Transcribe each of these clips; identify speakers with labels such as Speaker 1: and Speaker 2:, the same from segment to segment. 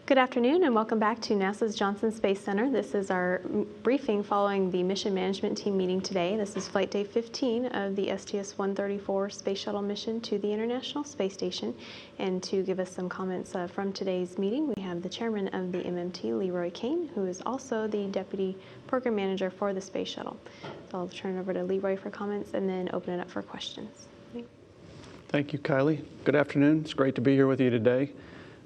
Speaker 1: Good afternoon and welcome back to NASA's Johnson Space Center. This is our briefing following the mission management team meeting today. This is flight day 15 of the STS-134 space shuttle mission to the International Space Station. And to give us some comments from today's meeting, we have the chairman of the MMT, Leroy Kane, who is also the deputy program manager for the space shuttle. So I'll turn it over to Leroy for comments and then open it up for questions.
Speaker 2: Thank you, Kylie. Good afternoon. It's great to be here with you today.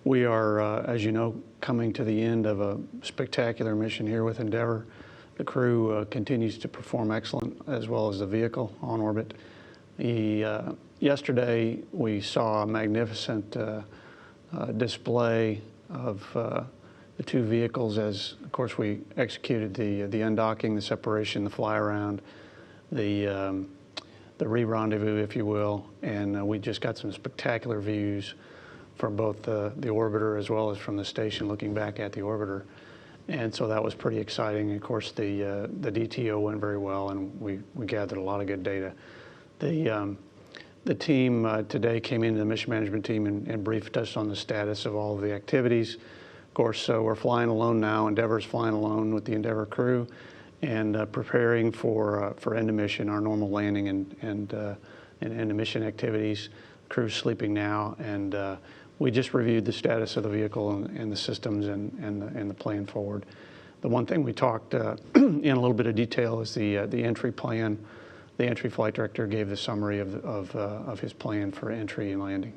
Speaker 2: We are, as you know, coming to the end of a spectacular mission here with Endeavour. The crew continues to perform excellent, as well as the vehicle on orbit. Yesterday, we saw a magnificent display of the two vehicles as, of course, we executed the undocking, the separation, the fly around, the re-rendezvous, if you will, and we just got some spectacular views from both the orbiter as well as from the station looking back at the orbiter. And so that was pretty exciting. Of course, the DTO went very well, and we gathered a lot of good data. The team today came into the mission management team and briefed us on the status of all of the activities. Of course, we're flying alone now. Endeavour's flying alone with the Endeavour crew and preparing for end of mission, our normal landing and end of mission activities. Crew's sleeping now, and we just reviewed the status of the vehicle and the systems and the plan forward. The one thing we talked in a little bit of detail is the entry plan. The entry flight director gave the summary of his plan for entry and landing,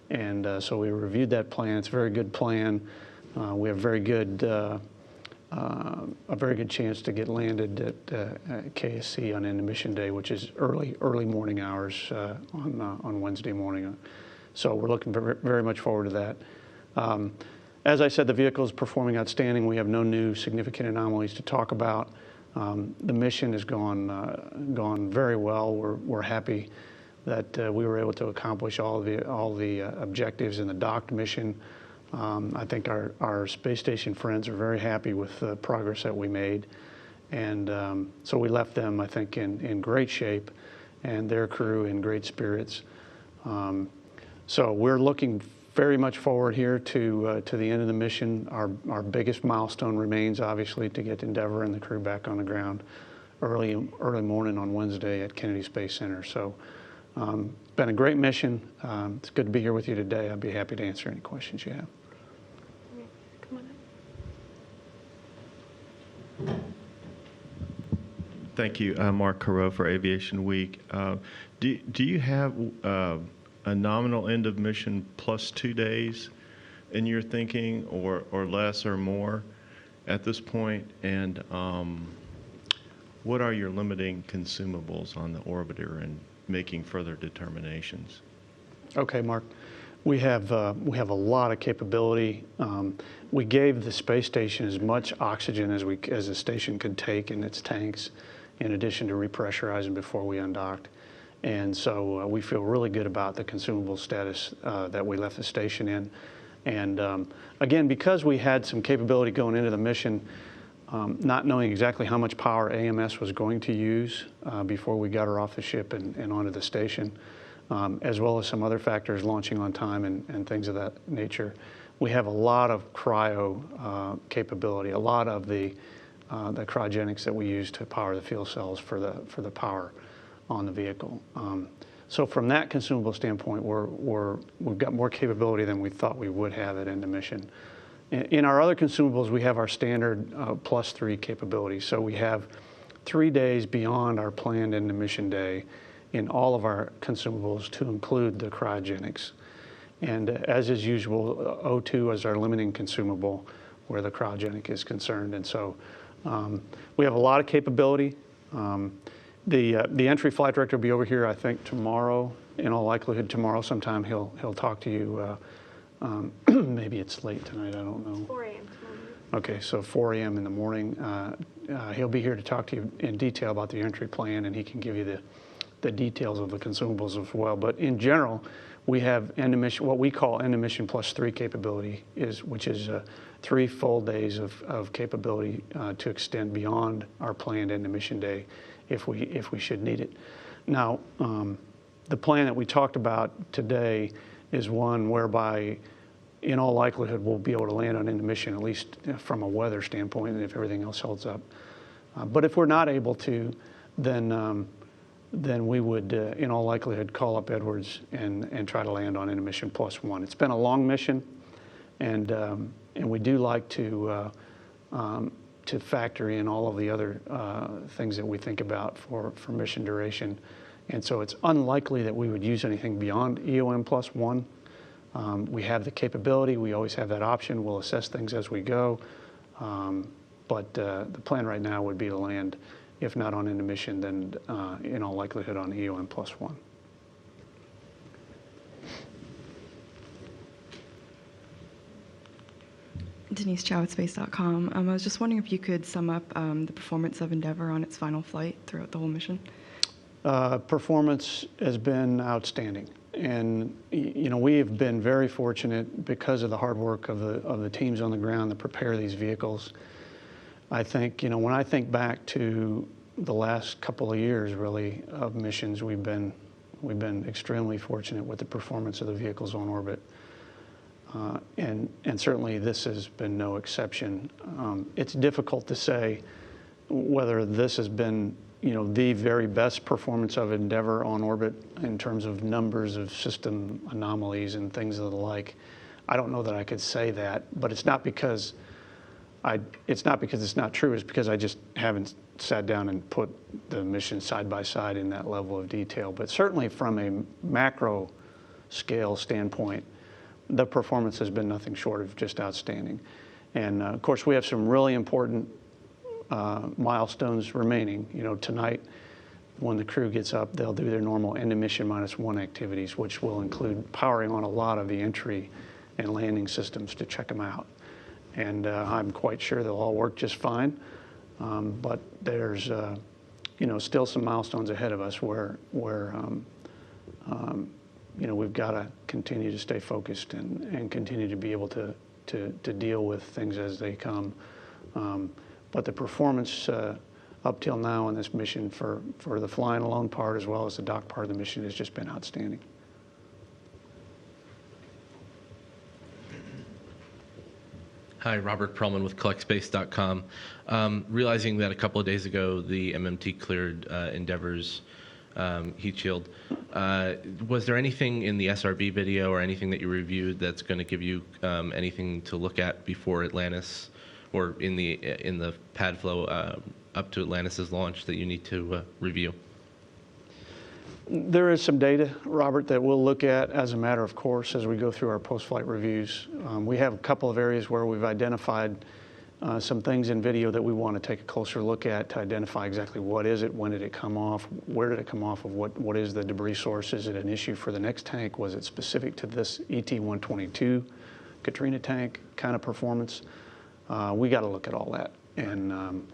Speaker 2: and so we reviewed that plan. It's a very good plan. We have a very good chance to get landed at KSC on end of mission day, which is early morning hours on Wednesday morning. So we're looking very much forward to that. As I said, the vehicle is performing outstanding. We have no new significant anomalies to talk about. The mission has gone very well. We're happy that we were able to accomplish all the objectives in the docked mission. I think our space station friends are very happy with the progress that we made. And so we left them, I think, in great shape, and their crew in great spirits. So we're looking very much forward here to the end of the mission. Our biggest milestone remains, obviously, to get Endeavour and the crew back on the ground early morning on Wednesday at Kennedy Space Center. So it's been a great mission. It's good to be here with you today. I'd be happy to answer any questions you have.
Speaker 1: Come on.
Speaker 3: Thank you. I'm Mark Carreau for Aviation Week. Do you have a nominal end of mission plus 2 days in your thinking, or less or more at this point? And what are your limiting consumables on the orbiter and making further determinations?
Speaker 2: Okay, Mark. We have a lot of capability. We gave the space station as much oxygen as the station could take in its tanks, in addition to repressurizing before we undocked. And so we feel really good about the consumable status that we left the station in. And again, because we had some capability going into the mission, not knowing exactly how much power AMS was going to use before we got her off the ship and onto the station, as well as some other factors, launching on time and things of that nature, we have a lot of cryo capability, a lot of the cryogenics that we use to power the fuel cells for the power on the vehicle. So from that consumable standpoint, we've got more capability than we thought we would have at end of mission. In our other consumables, we have our standard +3 capability. So we have 3 days beyond our planned end of mission day in all of our consumables to include the cryogenics. And as is usual, O2 is our limiting consumable where the cryogenic is concerned. And so we have a lot of capability. The entry flight director will be over here, I think, tomorrow. In all likelihood, tomorrow sometime he'll talk to you. Maybe it's late tonight. I don't know.
Speaker 1: 4 a.m.
Speaker 2: Okay, so 4 a.m. in the morning. He'll be here to talk to you in detail about the entry plan, and he can give you the details of the consumables as well. But in general, we have end of mission, what we call end of mission +3 capability, which is 3 full days of capability to extend beyond our planned end of mission day if we should need it. Now, the plan that we talked about today is one whereby in all likelihood, we'll be able to land on into mission, at least from a weather standpoint, and if everything else holds up. But if we're not able to, then we would, in all likelihood, call up Edwards and try to land on into mission +1. It's been a long mission, and we do like to factor in all of the other things that we think about for mission duration. And so it's unlikely that we would use anything beyond EOM +1. We have the capability. We always have that option. We'll assess things as we go. But the plan right now would be to land, if not on into mission, then in all likelihood on EOM +1.
Speaker 4: Denise Chow at space.com. I was just wondering if you could sum up the performance of Endeavour on its final flight throughout the whole mission.
Speaker 2: Performance has been outstanding. And we have been very fortunate because of the hard work of the teams on the ground that prepare these vehicles. I think, when I think back to the last couple of years, really, of missions, we've been extremely fortunate with the performance of the vehicles on orbit. And certainly this has been no exception. It's difficult to say whether this has been, the very best performance of Endeavour on orbit in terms of numbers of system anomalies and things of the like. I don't know that I could say that, but it's not because it's not true. It's because I just haven't sat down and put the mission side by side in that level of detail. But certainly from a macro scale standpoint, the performance has been nothing short of just outstanding. And of course, we have some really important milestones remaining. Tonight, when the crew gets up, they'll do their normal end of mission -1 activities, which will include powering on a lot of the entry and landing systems to check them out. And I'm quite sure they'll all work just fine. But there's, still some milestones ahead of us where we've got to continue to stay focused and continue to be able to deal with things as they come. But the performance up till now on this mission for the flying alone part as well as the dock part of the mission has just been outstanding.
Speaker 5: Hi, Robert Perlman with CollectSpace.com. Realizing that a couple of days ago the MMT cleared Endeavour's heat shield, was there anything in the SRB video or anything that you reviewed that's going to give you anything to look at before Atlantis, or in the pad flow up to Atlantis' launch that you need to review?
Speaker 2: There is some data, Robert, that we'll look at as a matter of course as we go through our post-flight reviews. We have a couple of areas where we've identified some things in video that we want to take a closer look at to identify exactly what is it, when did it come off, where did it come off of, what is the debris source, is it an issue for the next tank, was it specific to this ET-122 Katrina tank kind of performance. We got to look at all that, and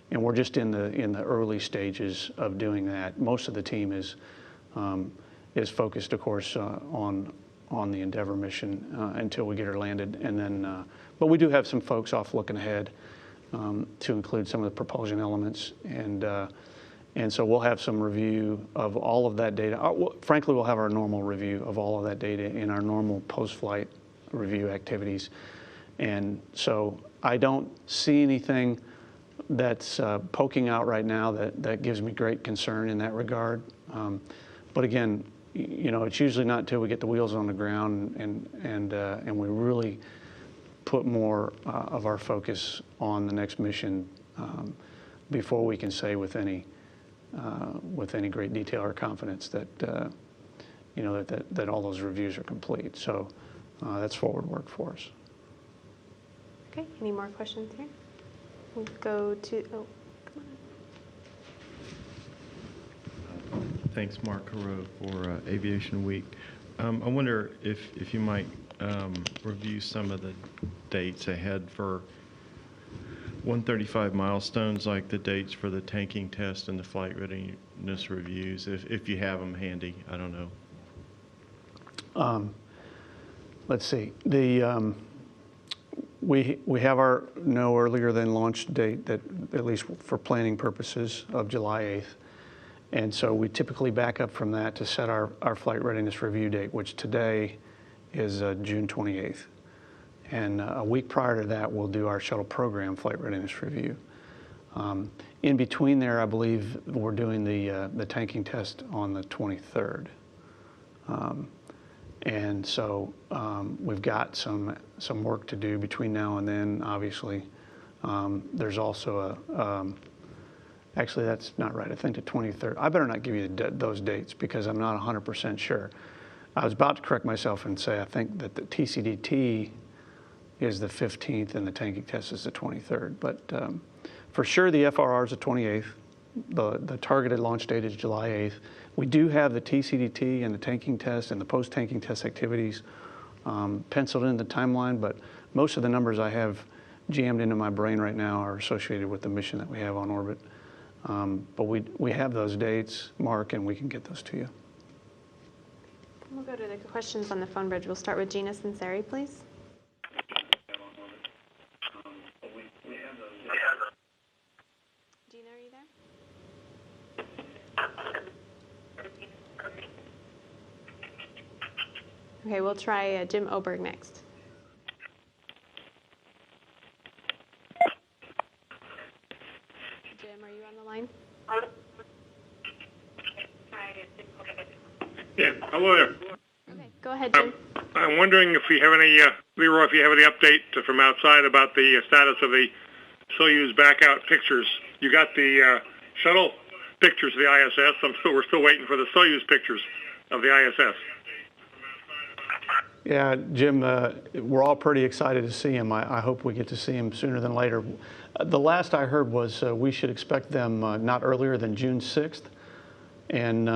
Speaker 2: we're just in the early stages of doing that. Most of the team is focused, of course, on the Endeavour mission until we get her landed, and then. But we do have some folks off looking ahead to include some of the propulsion elements, and so we'll have some review of all of that data. Frankly, we'll have our normal review of all of that data in our normal post-flight review activities, and so I don't see anything that's poking out right now that gives me great concern in that regard. But again, it's usually not until we get the wheels on the ground and we really put more of our focus on the next mission before we can say with any great detail or confidence that that all those reviews are complete. So that's forward work for us.
Speaker 1: Okay, any more questions here? We'll go to, come on.
Speaker 3: Thanks, Mark Carreau, for Aviation Week. I wonder if you might review some of the dates ahead for 135 milestones, like the dates for the tanking test and the flight readiness reviews, if you have them handy. I don't know.
Speaker 2: Let's see. We have our no earlier than launch date, that at least for planning purposes, of July 8th. And so we typically back up from that to set our flight readiness review date, which today is June 28th. and a week prior to that, we'll do our shuttle program flight readiness review. In between there, I believe we're doing the tanking test on the 23rd. And so we've got some work to do between now and then, obviously. There's also actually that's not right, I think the 23rd. I better not give you those dates because I'm not 100% sure. I was about to correct myself and say I think that the TCDT is the 15th and the tanking test is the 23rd. But for sure the FRR is the 28th. The targeted launch date is July 8th. We do have the TCDT and the tanking test and the post-tanking test activities penciled in the timeline, but most of the numbers I have jammed into my brain right now are associated with the mission that we have on orbit. But we have those dates, Mark, and we can get those to you.
Speaker 1: We'll go to the questions on the phone bridge. We'll start with Gina Sinceri, please. Gina, are you there? Okay, we'll try Jim Oberg next. Jim, are you on the line?
Speaker 6: Yeah, hello there.
Speaker 1: Okay, go ahead, Jim.
Speaker 6: I'm wondering if we have any, Leroy, if you have any update from outside about the status of the Soyuz back-out pictures. You got the shuttle pictures of the ISS. We're still waiting for the Soyuz pictures of the ISS.
Speaker 2: Yeah, Jim, we're all pretty excited to see him. I hope we get to see him sooner than later. The last I heard was we should expect them not earlier than June 6th. And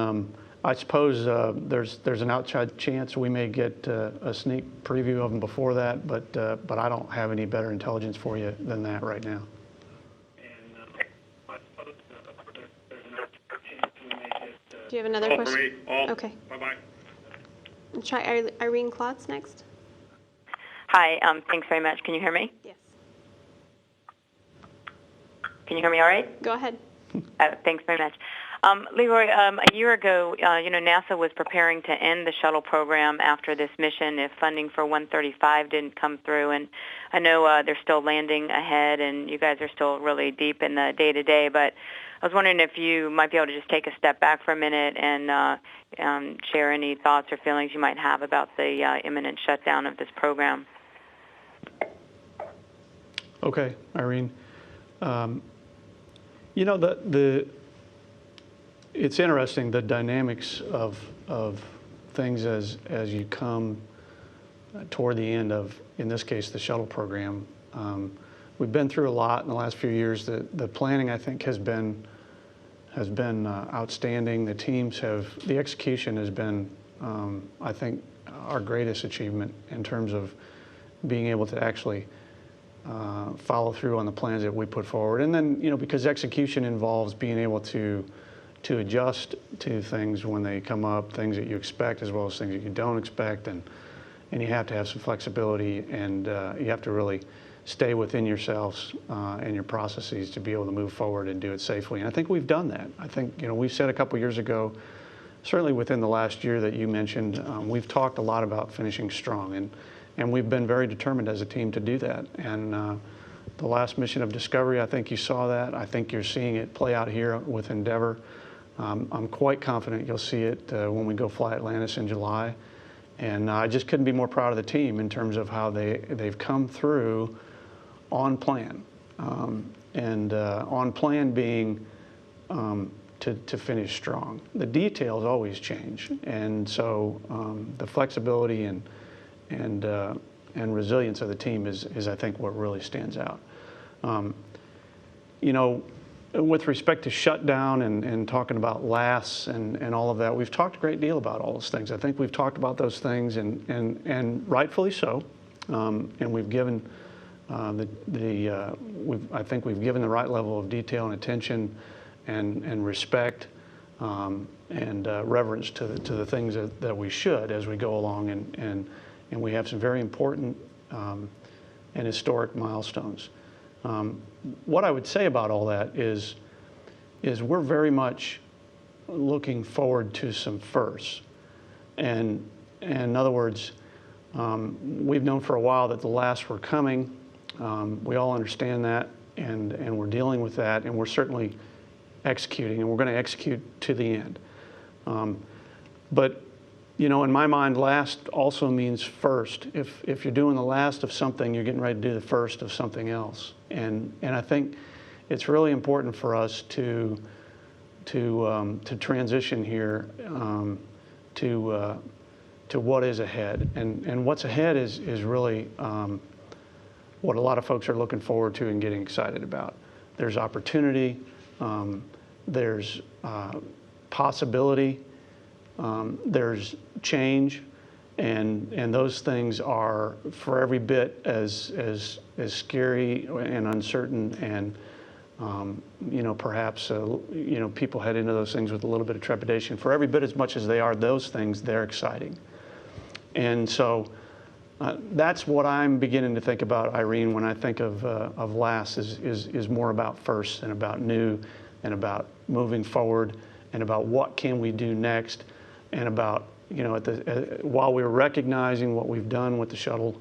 Speaker 2: I suppose there's an outside chance we may get a sneak preview of them before that, but I don't have any better intelligence for you than that right now.
Speaker 1: Do you have another
Speaker 6: All
Speaker 1: question?
Speaker 6: for me. All.
Speaker 1: Okay.
Speaker 6: Bye-bye.
Speaker 1: We'll try Irene Klotz next.
Speaker 7: Hi, thanks very much. Can you hear me?
Speaker 1: Yes.
Speaker 7: Can you hear me all right?
Speaker 1: Go ahead.
Speaker 7: Thanks very much. Leroy, a year ago, NASA was preparing to end the shuttle program after this mission if funding for 135 didn't come through. And I know they're still landing ahead, and you guys are still really deep in the day-to-day, but I was wondering if you might be able to just take a step back for a minute and share any thoughts or feelings you might have about the imminent shutdown of this program.
Speaker 2: Okay, Irene. It's interesting, the dynamics of things as you come toward the end of, in this case, the shuttle program. We've been through a lot in the last few years. The planning, I think, has been outstanding. The teams the execution has been, I think, our greatest achievement in terms of being able to actually follow through on the plans that we put forward. And then, because execution involves being able to adjust to things when they come up, things that you expect as well as things that you don't expect, and you have to have some flexibility, and you have to really stay within yourselves and your processes to be able to move forward and do it safely. And I think we've done that. I think, we said a couple years ago, certainly within the last year that you mentioned, we've talked a lot about finishing strong, and we've been very determined as a team to do that. And the last mission of Discovery, I think you saw that. I think you're seeing it play out here with Endeavour. I'm quite confident you'll see it when we go fly Atlantis in July. And I just couldn't be more proud of the team in terms of how they've come through on plan. On plan being to finish strong. The details always change. And so the flexibility and resilience of the team is I think, what really stands out. With respect to shutdown and talking about LAS and all of that, we've talked a great deal about all those things. I think we've talked about those things, and rightfully so. And we've given I think we've given the right level of detail and attention and respect and reverence to the things that we should as we go along, and we have some very important and historic milestones. What I would say about all that is we're very much looking forward to some firsts. And in other words, We've known for a while that the lasts were coming. We all understand that, and we're dealing with that, and we're certainly executing, and we're going to execute to the end. But you know, in my mind, last also means first. If you're doing the last of something, you're getting ready to do the first of something else. And I think it's really important for us to transition here to what is ahead. And what's ahead is really what a lot of folks are looking forward to and getting excited about. There's opportunity, there's possibility, there's change, and those things are for every bit as scary and uncertain, and you know, perhaps you know, people head into those things with a little bit of trepidation. For every bit as much as they are those things, they're exciting. And so that's what I'm beginning to think about, Irene, when I think of last is more about first, and about new, and about moving forward, and about what can we do next, and about, you know, while we're recognizing what we've done with the shuttle,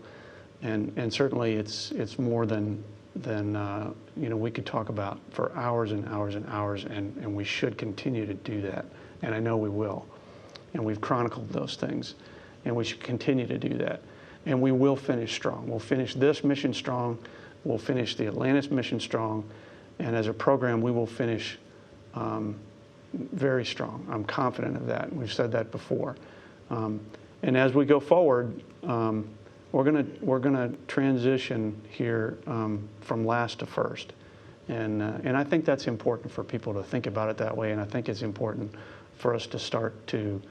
Speaker 2: and certainly it's more than you know, we could talk about for hours and hours and hours, and we should continue to do that, and I know we will, and we've chronicled those things, and we should continue to do that, and we will finish strong. We'll finish this mission strong. We'll finish the Atlantis mission strong, and as a program, we will finish very strong. I'm confident of that. We've said that before. And as we go forward, we're gonna transition here from last to first, and I think that's important for people to think about it that way. And I think it's important for us to start to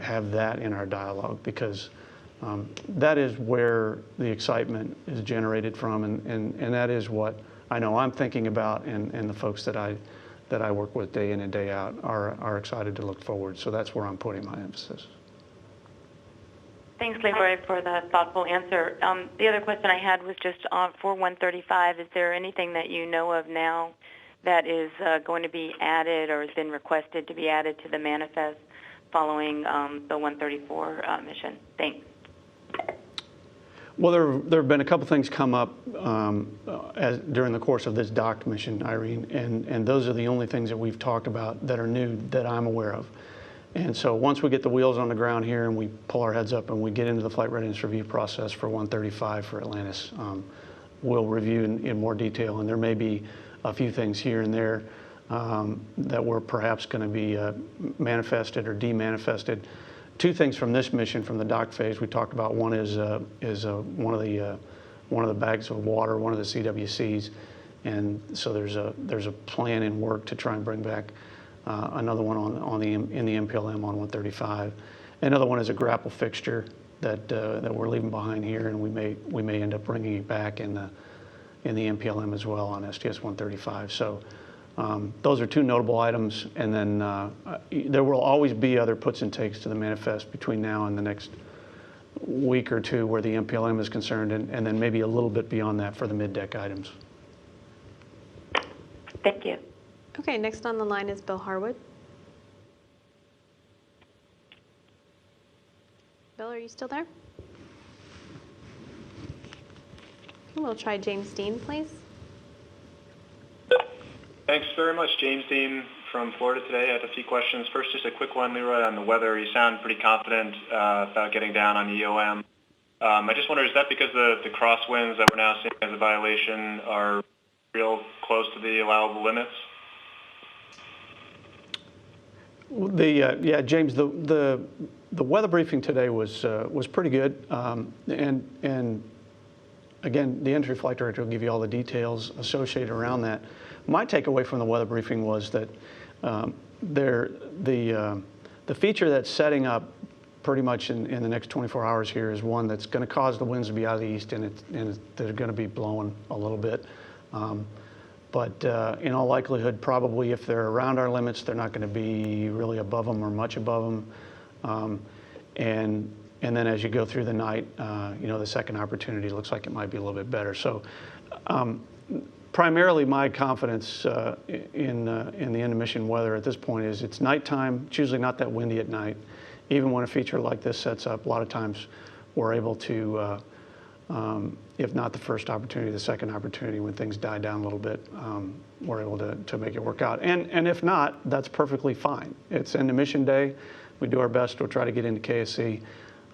Speaker 2: have that in our dialogue, because that is where the excitement is generated from, and that is what I know I'm thinking about, and the folks that I work with day in and day out are excited to look forward. So that's where I'm putting my emphasis.
Speaker 7: Thanks, Leroy, for the thoughtful answer. The other question I had was just for 135. Is there anything that you know of now that is going to be added or has been requested to be added to the manifest following the 134 mission? Thanks.
Speaker 2: Well, there have been a couple things come up during the course of this docked mission, Irene, and those are the only things that we've talked about that are new that I'm aware of. And so once we get the wheels on the ground here and we pull our heads up and we get into the flight readiness review process for 135 for Atlantis, we'll review in more detail, and there may be a few things here and there that were perhaps going to be manifested or demanifested. Two things from this mission, from the dock phase, we talked about. One is one of the bags of water, one of the CWCs, and so there's a plan in work to try and bring back another one in the MPLM on 135. Another one is a grapple fixture that we're leaving behind here, and we may end up bringing it back in the MPLM as well on STS 135. So. Those are two notable items, and then there will always be other puts and takes to the manifest between now and the next week or two where the MPLM is concerned, and then maybe a little bit beyond that for the mid-deck items.
Speaker 7: Thank you.
Speaker 1: Okay, next on the line is Bill Harwood. Bill, are you still there? Okay, we'll try James Dean, please.
Speaker 8: Thanks very much, James Dean from Florida today. I had a few questions. First, just a quick one, Leroy, on the weather. You sound pretty confident about getting down on the EOM. I just wonder, is that because the crosswinds that we're now seeing as a violation are real close to the allowable limits?
Speaker 2: Yeah, James, the weather briefing today was pretty good, and again, the entry flight director will give you all the details associated around that. My takeaway from the weather briefing was that the feature that's setting up pretty much in the next 24 hours here is one that's going to cause the winds to be out of the east, and they're going to be blowing a little bit. But in all likelihood, probably if they're around our limits, they're not going to be really above them or much above them. And then as you go through the night, you know, the second opportunity looks like it might be a little bit better. So primarily my confidence in the end of mission weather at this point is it's nighttime. It's usually not that windy at night. Even when a feature like this sets up, a lot of times we're able to, if not the first opportunity, the second opportunity, when things die down a little bit, we're able to make it work out. And if not, that's perfectly fine. It's end of mission day. We do our best. We'll try to get into KSC.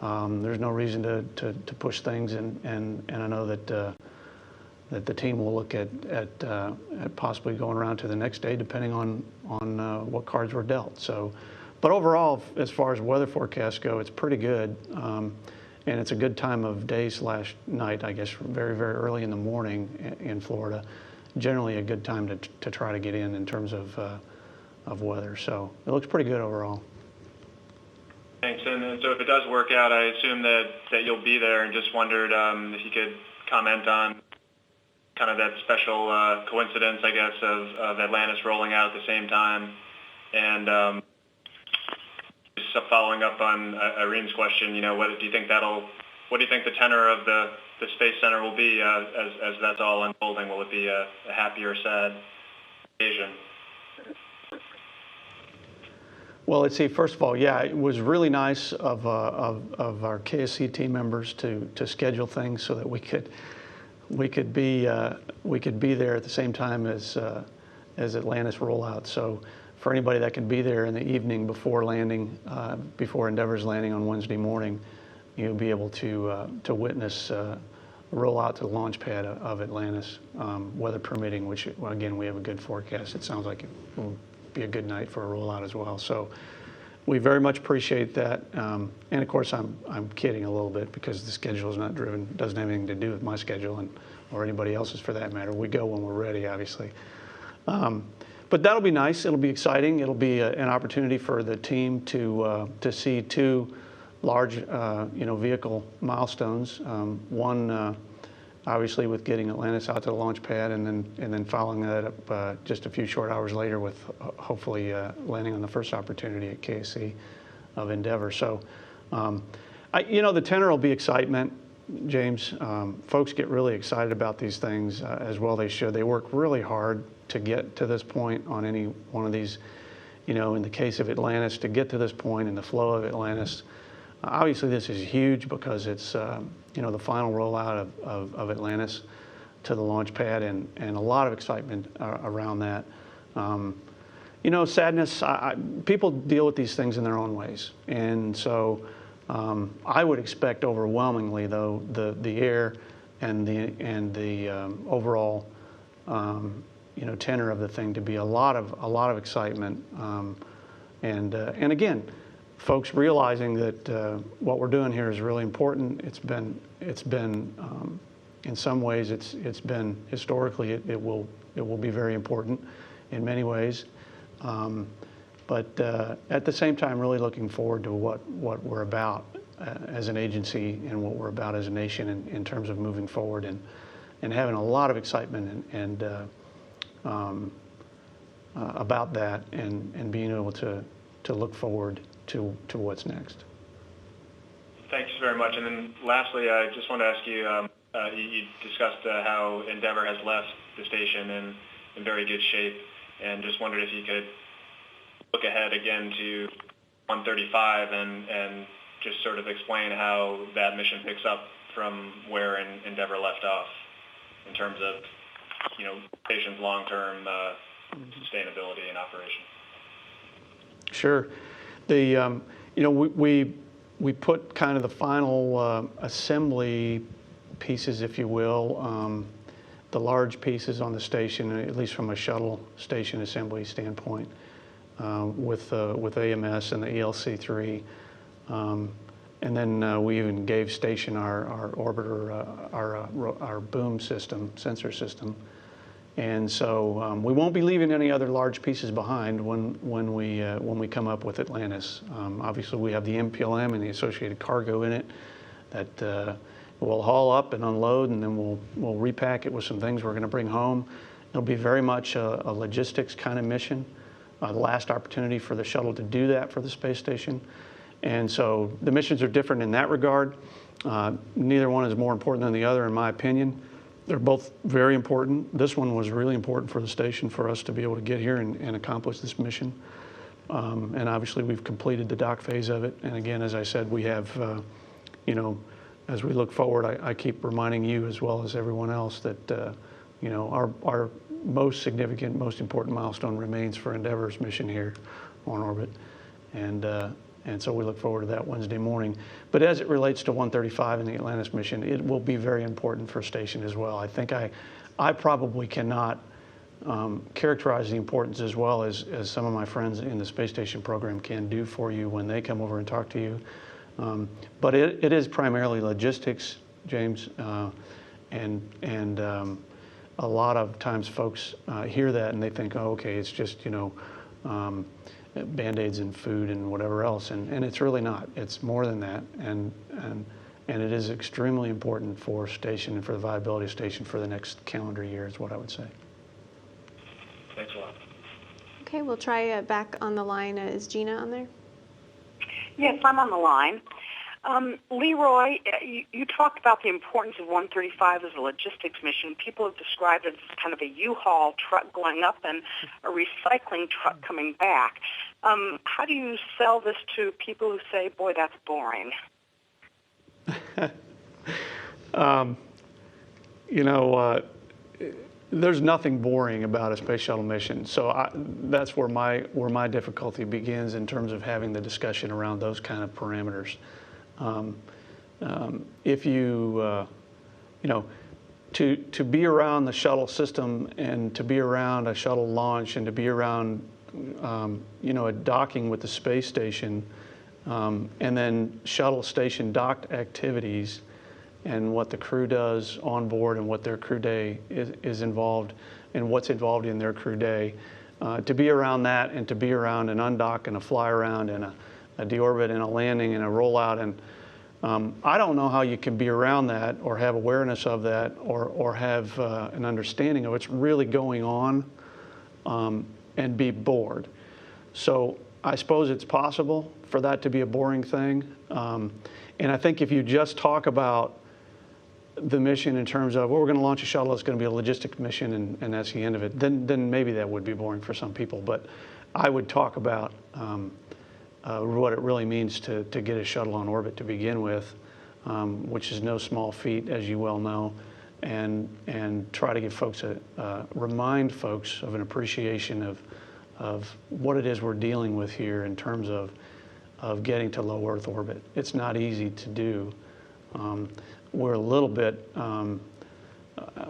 Speaker 2: There's no reason to push things, and I know that the team will look at possibly going around to the next day, depending on what cards were dealt. So, but overall, as far as weather forecasts go, it's pretty good, and it's a good time of day / night, I guess, very, very early in the morning in Florida. Generally, a good time to try to get in terms of weather. So it looks pretty good overall.
Speaker 8: Thanks. And so if it does work out, I assume that you'll be there, and just wondered if you could comment on kind of that special coincidence, I guess, of Atlantis rolling out at the same time. And just following up on Irene's question, what do you think the tenor of the Space Center will be as that's all unfolding? Will it be a happy or sad occasion?
Speaker 2: Well, let's see. First of all, yeah, it was really nice of our KSC team members to schedule things so that we could be there at the same time as Atlantis rollout. So for anybody that can be there in the evening before landing, before Endeavor's landing on Wednesday morning, you'll be able to witness a rollout to the launch pad of Atlantis, weather permitting. Which, again, we have a good forecast. It sounds like it will be a good night for a rollout as well. So we very much appreciate that. And of course, I'm kidding a little bit, because the schedule is not driven, doesn't have anything to do with my schedule or anybody else's for that matter. We go when we're ready, obviously. But that'll be nice. It'll be exciting. It'll be an opportunity for the team to see two large, vehicle milestones. One, obviously, with getting Atlantis out to the launch pad, and then following that up just a few short hours later with hopefully landing on the first opportunity at KSC of Endeavor. So, the tenor will be excitement, James. Folks get really excited about these things, as well they should. They work really hard to get to this point on any one of these. In the case of Atlantis, to get to this point in the flow of Atlantis. Obviously, this is huge because it's the final rollout of Atlantis to the launch pad, and a lot of excitement around that. Sadness. People deal with these things in their own ways, and so I would expect overwhelmingly, though, the air and the overall tenor of the thing to be a lot of excitement, and again, folks realizing that what we're doing here is really important. It's been in some ways it's been historically it will be very important in many ways, but at the same time, really looking forward to what we're about as an agency and what we're about as a nation in terms of moving forward and having a lot of excitement and about that and being able to look forward to what's next.
Speaker 8: Thanks very much. And then lastly, I just want to ask you, you discussed how Endeavor has left the station in very good shape, and just wondered if you could look ahead again to 135 and just sort of explain how that mission picks up from where Endeavor left off in terms of, station's long-term sustainability and operation.
Speaker 2: Sure. We put kind of the final assembly pieces, if you will, the large pieces on the station, at least from a shuttle station assembly standpoint, with AMS and the ELC-3, and then we even gave station our orbiter, our boom system, sensor system. And so we won't be leaving any other large pieces behind when we come up with Atlantis. Obviously, we have the MPLM and the associated cargo in it that we'll haul up and unload, and then we'll repack it with some things we're going to bring home. It'll be very much a logistics kind of mission. The last opportunity for the shuttle to do that for the space station, and so the missions are different in that regard. Neither one is more important than the other, in my opinion. They're both very important. This one was really important for the station, for us to be able to get here and accomplish this mission. And obviously, we've completed the dock phase of it. And again, as I said, we have, as we look forward, I keep reminding you as well as everyone else that our most significant, most important milestone remains for Endeavor's mission here on orbit, and so we look forward to that Wednesday morning. But as it relates to 135 and the Atlantis mission, it will be very important for station as well. I think I probably cannot characterize the importance as well as some of my friends in the space station program can do for you when they come over and talk to you. But it is primarily logistics, James, and a lot of times folks hear that and they think, oh, okay, it's just Band-Aids and food and whatever else, and it's really not. It's more than that, and it is extremely important for station and for the viability of station for the next calendar year is what I would say.
Speaker 8: Thanks a lot.
Speaker 1: Okay, we'll try back on the line. Is Gina on there?
Speaker 9: Yes, I'm on the line. Leroy, you talked about the importance of 135 as a logistics mission. People have described it as kind of a U-Haul truck going up and a recycling truck coming back. How do you sell this to people who say, boy, that's boring?
Speaker 2: There's nothing boring about a space shuttle mission. So that's where my difficulty begins in terms of having the discussion around those kind of parameters. If to be around the shuttle system and to be around a shuttle launch and to be around, a docking with the space station, and then shuttle station docked activities and what the crew does on board and what their crew day is involved and what's involved in their crew day, to be around that and to be around an undock and a fly around and a deorbit and a landing and a rollout, and I don't know how you can be around that or have awareness of that or have an understanding of what's really going on and be bored. So I suppose it's possible for that to be a boring thing, and I think if you just talk about the mission in terms of, well, we're going to launch a shuttle, it's going to be a logistic mission, and that's the end of it, then maybe that would be boring for some people. But I would talk about what it really means to get a shuttle on orbit to begin with, which is no small feat, as you well know, and try to give folks remind folks of an appreciation of what it is we're dealing with here in terms of getting to low Earth orbit. It's not easy to do. We're a little bit,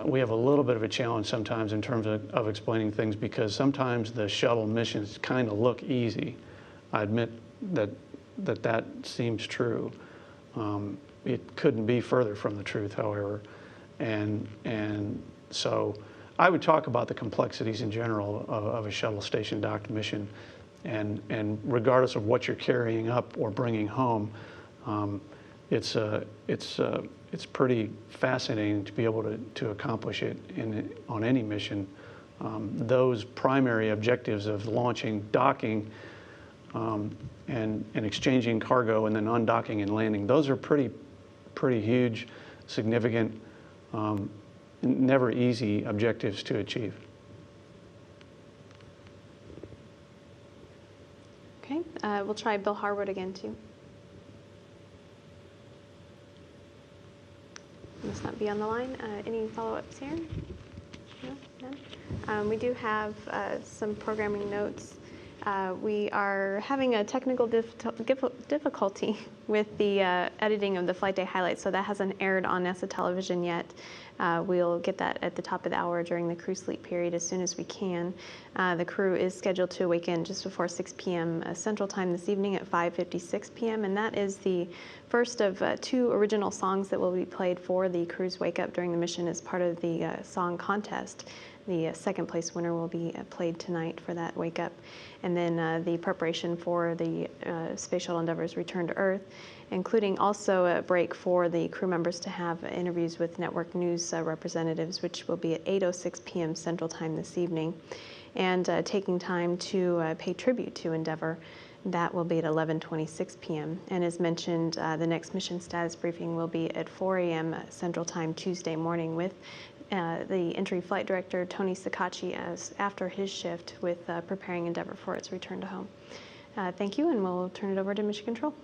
Speaker 2: we have a little bit of a challenge sometimes in terms of explaining things because sometimes the shuttle missions kind of look easy. I admit that seems true. It couldn't be further from the truth, however. And so I would talk about the complexities in general of a shuttle station docked mission. And regardless of what you're carrying up or bringing home, it's pretty fascinating to be able to accomplish it on any mission. Those primary objectives of launching, docking, and exchanging cargo and then undocking and landing, those are pretty huge, significant, never easy objectives to achieve.
Speaker 1: Okay, we'll try Bill Harwood again too. Must not be on the line. Any follow-ups here? No, none. We do have some programming notes. We are having a technical difficulty with the editing of the flight day highlights, so that hasn't aired on NASA television yet. We'll get that at the top of the hour during the crew sleep period as soon as we can. The crew is scheduled to awaken just before 6 p.m. Central Time this evening at 5:56 p.m., and that is the first of two original songs that will be played for the crew's wake up during the mission as part of the song contest. The second place winner will be played tonight for that wake up. And then the preparation for the Space Shuttle Endeavor's return to Earth, including also a break for the crew members to have interviews with network news representatives, which will be at 8:06 p.m. Central Time this evening. And taking time to pay tribute to Endeavor, that will be at 11:26 p.m. And as mentioned, the next mission status briefing will be at 4 a.m. Central Time Tuesday morning with the entry flight director, Tony Sakachi, after his shift with preparing Endeavor for its return to home. Thank you, and we'll turn it over to Mission Control.